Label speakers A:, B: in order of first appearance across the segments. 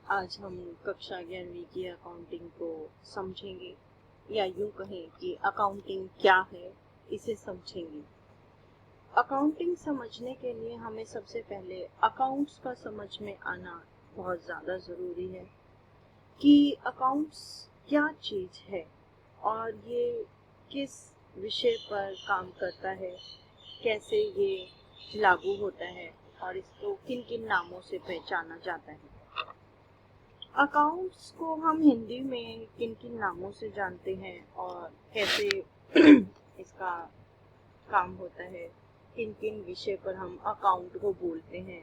A: आज हम कक्षा 11वीं की अकाउंटिंग को समझेंगे, या यूं कहें कि अकाउंटिंग क्या है, इसे समझेंगे। अकाउंटिंग समझने के लिए हमें सबसे पहले अकाउंट्स का समझ में आना बहुत ज़्यादा ज़रूरी है कि अकाउंट्स क्या चीज़ है और ये किस विषय पर काम करता है, कैसे ये लागू होता है और इसको किन किन नामों से पहचाना जाता है। अकाउंट्स को हम हिंदी में किन किन नामों से जानते हैं और कैसे इसका काम होता है, किन किन विषय पर हम अकाउंट को बोलते हैं,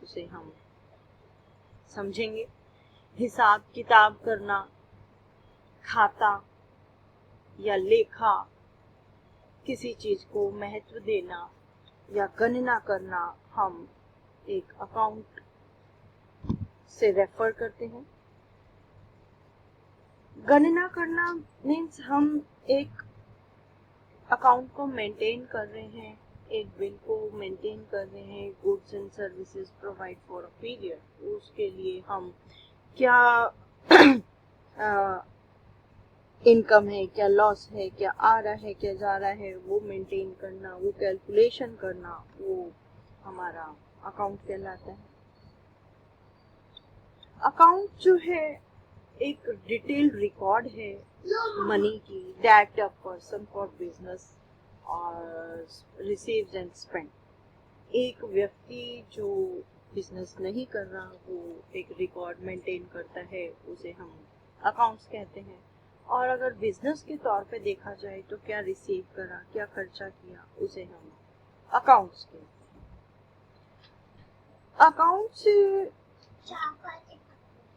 A: उसे हम समझेंगे। हिसाब किताब करना, खाता या लेखा, किसी चीज को महत्व देना या गणना करना, हम एक अकाउंट से रेफर करते हैं। गणना करना मीन्स हम एक अकाउंट को मेंटेन कर रहे हैं, एक बिल को मेंटेन कर रहे हैं, goods and services provide for a period. उसके लिए हम क्या इनकम है, क्या लॉस है, क्या आ रहा है, क्या जा रहा है, वो मेंटेन करना, वो कैलकुलेशन करना, वो हमारा अकाउंट कहलाता है। अकाउंट जो है एक डिटेल्ड रिकॉर्ड है मनी की, that a person for business और रिसीव्स एंड स्पेंड। एक व्यक्ति जो बिजनेस नहीं कर रहा, वो एक रिकॉर्ड मेंटेन करता है, उसे हम अकाउंट्स कहते हैं। और अगर बिजनेस के तौर पे देखा जाए तो क्या रिसीव करा, क्या खर्चा किया, उसे हम अकाउंट्स कहते हैं। Accounts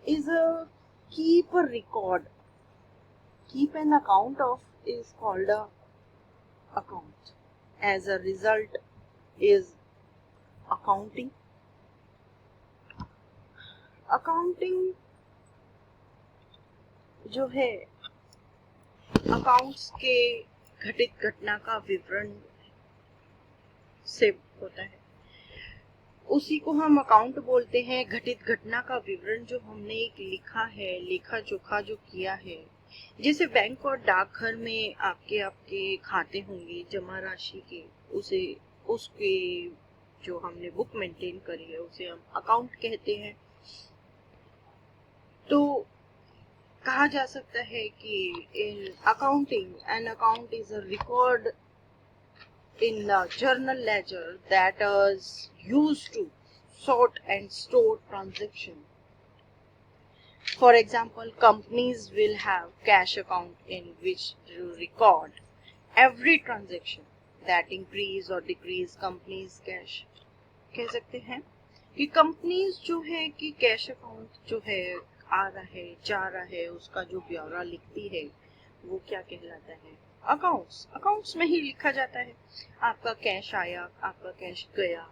A: is a keep a record. Keep an account of is called a account. As a result is accounting. Accounting जो है अकाउंट्स के घटित घटना का विवरण से होता है, उसी को हम अकाउंट बोलते हैं। घटित घटना का विवरण जो हमने एक लिखा है, लेखा जोखा जो किया है, जैसे बैंक और डाकघर में आपके आपके खाते होंगे जमा राशि के, उसके जो हमने बुक मेंटेन करी है उसे हम अकाउंट कहते हैं। तो कहा जा सकता है कि in accounting, an account is a record in the journal ledger that is used to sort and store transaction. For example, companies will have cash account in which to record every transaction that increase or decrease company's cash. कह सकते हैं कि companies जो है कि cash account जो है आ रहा है जा रहा है, उसका जो ब्यौरा लिखती है वो क्या कहलाता है, अकाउंट्स। अकाउंट्स में ही लिखा जाता है आपका कैश आया, आपका कैश गया,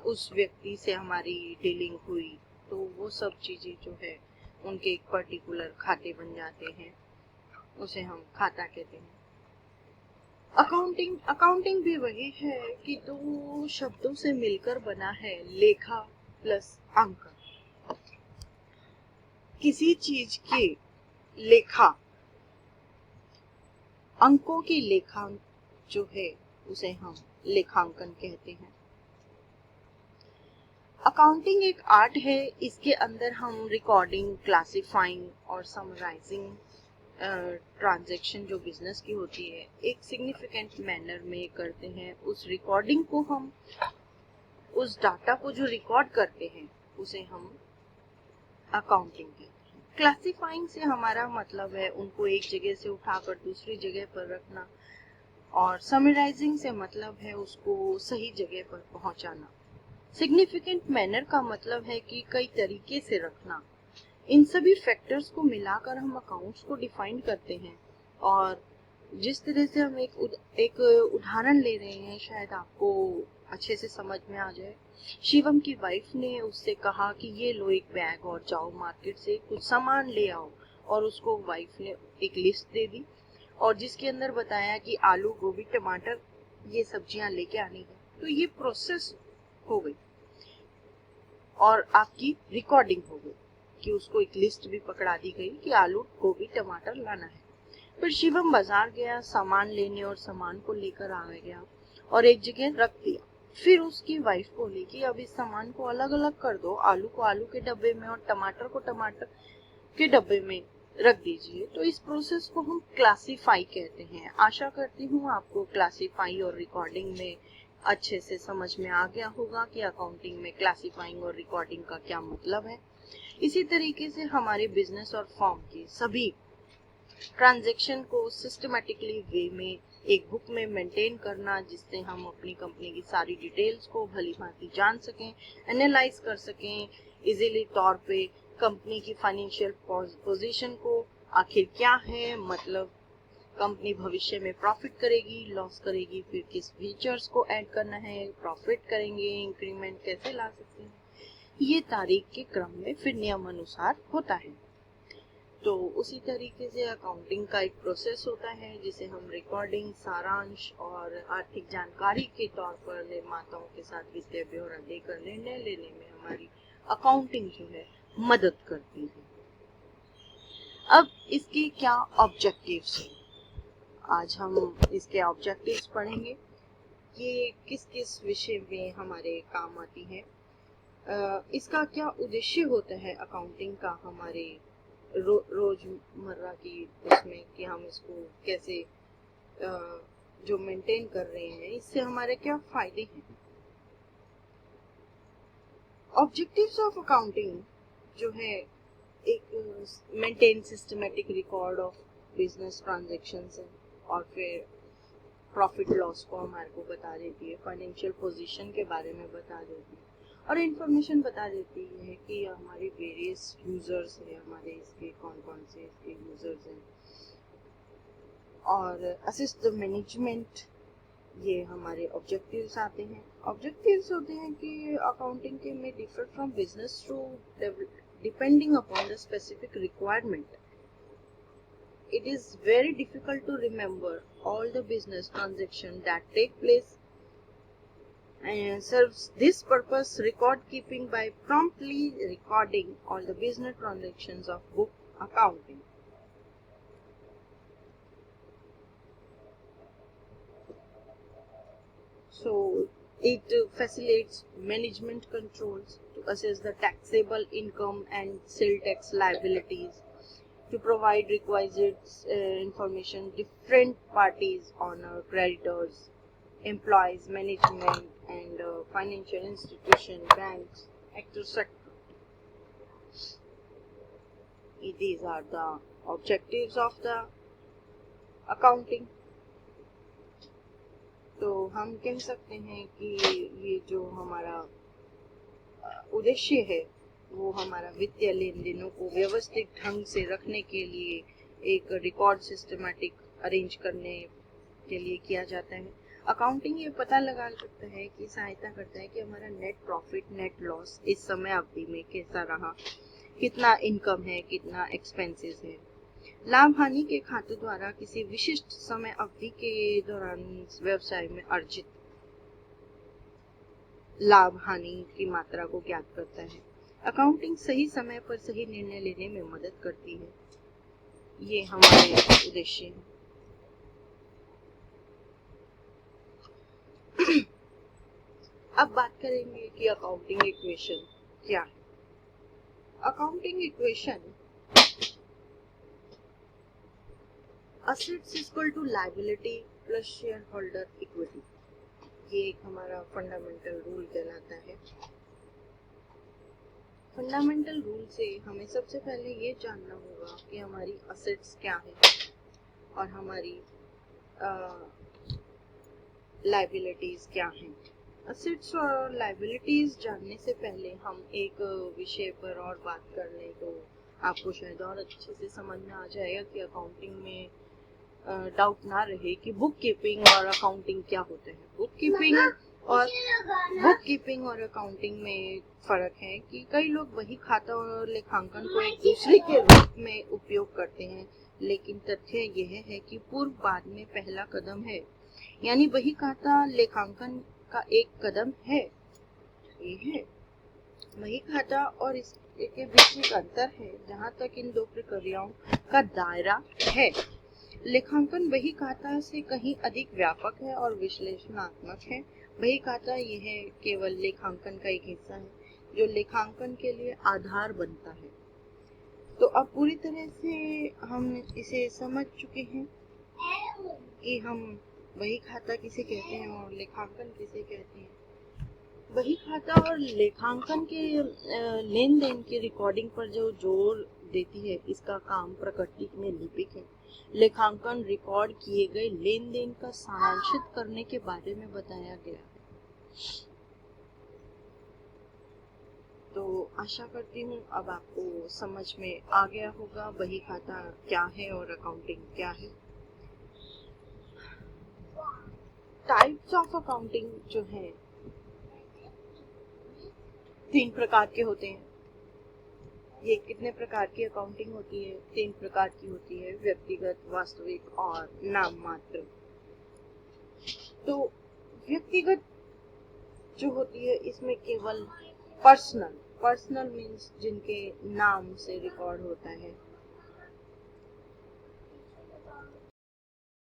A: उस व्यक्ति से हमारी डीलिंग हुई, तो वो सब चीजें जो है उनके एक पर्टिकुलर खाते बन जाते हैं, उसे हम खाता कहते हैं। अकाउंटिंग भी वही है कि दो शब्दों से मिलकर बना है, लेखा प्लस अंक। किसी चीज की लेखा, अंकों की लेखा जो है उसे हम लेखांकन कहते हैं। अकाउंटिंग एक आर्ट है, इसके अंदर हम रिकॉर्डिंग, क्लासिफाइंग और समराइजिंग ट्रांजैक्शन जो बिजनेस की होती है एक सिग्निफिकेंट मैनर में करते हैं। उस रिकॉर्डिंग को हम, उस डाटा को जो रिकॉर्ड करते हैं उसे हम अकाउंटिंग कहते हैं। क्लासिफाइंग से हमारा मतलब है उनको एक जगह से उठाकर दूसरी जगह पर रखना, और समराइजिंग से मतलब है उसको सही जगह पर पहुंचाना। सिग्निफिकेंट मैनर का मतलब है कि कई तरीके से रखना। इन सभी फैक्टर्स को मिलाकर हम अकाउंट्स को डिफाइन करते हैं। और जिस तरह से हम एक उदाहरण ले रहे हैं, शायद आपको अच्छे से समझ में आ जाए। शिवम की वाइफ ने उससे कहा कि ये लो एक बैग और जाओ मार्केट से कुछ सामान ले आओ, और उसको वाइफ ने एक लिस्ट दे दी और जिसके अंदर बताया कि आलू, गोभी, टमाटर ये सब्जियां लेके आनी है। तो ये प्रोसेस हो गई और आपकी रिकॉर्डिंग हो गई कि उसको एक लिस्ट भी पकड़ा दी गई कि आलू, गोभी, टमाटर लाना है। फिर शिवम बाजार गया सामान लेने और सामान को लेकर आ गया और एक जगह रख दिया। फिर उसकी वाइफ बोली कि अब इस सामान को अलग अलग कर दो, आलू को आलू के डब्बे में और टमाटर को टमाटर के डब्बे में रख दीजिए। तो इस प्रोसेस को हम क्लासिफाई कहते हैं। आशा करती हूँ आपको क्लासिफाई और रिकॉर्डिंग में अच्छे से समझ में आ गया होगा कि अकाउंटिंग में क्लासिफाइंग और रिकॉर्डिंग का क्या मतलब है। इसी तरीके से हमारे बिजनेस और फॉर्म के सभी ट्रांजैक्शन को सिस्टमैटिकली वे में एक बुक में मेंटेन करना, जिससे हम अपनी कंपनी की सारी डिटेल्स को भली भांति जान सकें, एनालाइज कर सकें इजीली तौर पे, कंपनी की फाइनेंशियल पोजीशन को आखिर क्या है, मतलब कंपनी भविष्य में प्रॉफिट करेगी, लॉस करेगी, फिर किस फीचर्स को ऐड करना है, प्रॉफिट करेंगे, इंक्रीमेंट कैसे ला सकते हैं, ये तारीख के क्रम में फिर नियम अनुसार होता है। तो उसी तरीके से अकाउंटिंग का एक प्रोसेस होता है जिसे हम रिकॉर्डिंग, सारांश और आर्थिक जानकारी के तौर पर निर्माताओं के साथ वित्तीय ब्यौरा देकर निर्णय लेने में हमारी अकाउंटिंग जो है मदद करती है। अब इसके क्या ऑब्जेक्टिव्स हैं, आज हम इसके ऑब्जेक्टिव्स पढ़ेंगे। ये किस किस विषय में हमारे काम आती है, इसका क्या उद्देश्य होता है अकाउंटिंग का हमारे रोजमर्रा की उसमें, कि हम इसको कैसे जो मेंटेन कर रहे हैं, इससे हमारे क्या फायदे हैं। ऑब्जेक्टिव्स ऑफ अकाउंटिंग जो है एक maintain systematic record of business transactions है, और फिर प्रॉफिट लॉस को हमारे को बता देती है, फाइनेंशियल पोजीशन के बारे में बता देती है, और इन्फॉर्मेशन बता देती है कि हमारे वेरियस यूजर्स हैं, हमारे इसके कौन कौन से इसके यूजर्स हैं, और असिस्ट द मैनेजमेंट, ये हमारे ऑब्जेक्टिव्स आते हैं। ऑब्जेक्टिव्स होते हैं कि अकाउंटिंग के में differ from business to depending upon the specific requirement. It is very difficult to remember all the business transactions that take place, and serves this purpose record keeping by promptly recording all the business transactions of book accounting. So it facilitates management controls to assess the taxable income and sale tax liabilities, to provide requisite information different parties, honor, creditors, employees, management, and financial institution, banks, etc. These are the objectives of the accounting. तो हम कह सकते हैं कि ये जो हमारा उद्देश्य है वो हमारा वित्तीय लेन देनों को व्यवस्थित ढंग से रखने के लिए एक रिकॉर्ड सिस्टमैटिक अरेंज करने के लिए किया जाता है। अकाउंटिंग ये पता लगा सकता है कि सहायता करता है कि हमारा नेट प्रॉफिट, नेट लॉस इस समय अवधि में कैसा रहा, कितना इनकम है, कितना एक्सपेंसेस है। लाभ हानि के खाते द्वारा किसी विशिष्ट समय अवधि के दौरान व्यवसाय में अर्जित लाभ हानि की मात्रा को ज्ञात करता है। अकाउंटिंग सही समय पर सही निर्णय लेने में मदद करती है। ये हमारे उद्देश्य हैं। अब बात करेंगे कि अकाउंटिंग इक्वेशन क्या है। Accounting equation assets equal to liability plus share holder equity, ये एक हमारा फंडामेंटल रूल कहलाता है। फंडामेंटल रूल से हमें सबसे पहले ये जानना होगा कि हमारी असेट्स क्या है और हमारी लायबिलिटीज क्या हैं। असेट्स और लायबिलिटीज जानने से पहले हम एक विषय पर और बात कर लें तो आपको शायद और अच्छे से समझ में आ जाएगा कि अकाउंटिंग में डाउट ना रहे कि बुक कीपिंग और अकाउंटिंग क्या होता है। बुक कीपिंग और अकाउंटिंग में फर्क है कि कई लोग वही खाता और लेखांकन को एक दूसरे के रूप में उपयोग करते हैं, लेकिन तथ्य यह है कि पूर्व बाद में पहला कदम है, यानी वही खाता लेखांकन का एक कदम है। ये है बही खाता और इसके बीच एक अंतर है जहाँ तक इन दो प्रक्रियाओं का दायरा है। लेखांकन बही खाता से कहीं अधिक व्यापक है और विश्लेषणात्मक है। बही खाता यह केवल लेखांकन का एक हिस्सा है जो लेखांकन के लिए आधार बनता है। तो अब पूरी तरह से हम इसे समझ चुके हैं कि हम बही खाता किसे कहते हैं और लेखांकन किसे कहते हैं। बही खाता और लेखांकन के लेन देन की रिकॉर्डिंग पर जो जोर देती है, इसका काम प्रकृति में लिपिक है। लेखांकन रिकॉर्ड किए गए लेन देन का सारांशित करने के बारे में बताया गया है। तो आशा करती हूँ अब आपको समझ में आ गया होगा बही खाता क्या है और अकाउंटिंग क्या है। टाइप्स ऑफ अकाउंटिंग जो है 3 प्रकार के होते हैं। ये कितने प्रकार की अकाउंटिंग होती है? 3 प्रकार की होती है, व्यक्तिगत, वास्तविक और नाम मात्र। तो व्यक्तिगत जो होती है इसमें केवल पर्सनल मीन्स जिनके नाम से रिकॉर्ड होता है